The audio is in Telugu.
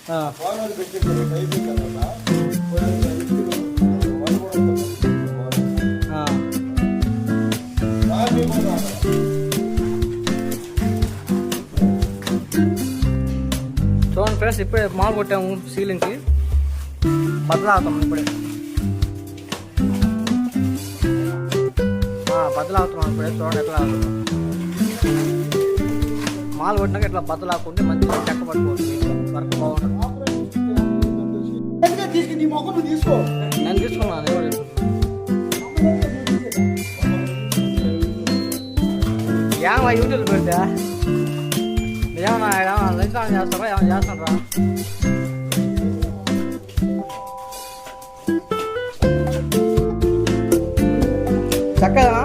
చూడండి ఫ్రెండ్స్, ఇప్పుడే మాల్ కొట్టాము సీలింగ్కి, బద్దలాగుతాం ఇప్పుడే, బద్దలాగుతున్నాం ఇప్పుడే. చూడండి ఎట్లా మాల్ కొట్టినాక ఇట్లా బద్దలాకుంటే మంచిగా చెక్క పట్టుకోవచ్చు, వర్క్ బాగుంటుంది. నేను తీసుకున్నాను ఏమన్నా యూట్యూబ్ పెడితే ఏమన్నా లంచ్ చేస్తారా, ఏమన్నా చేస్తారా? చక్కగా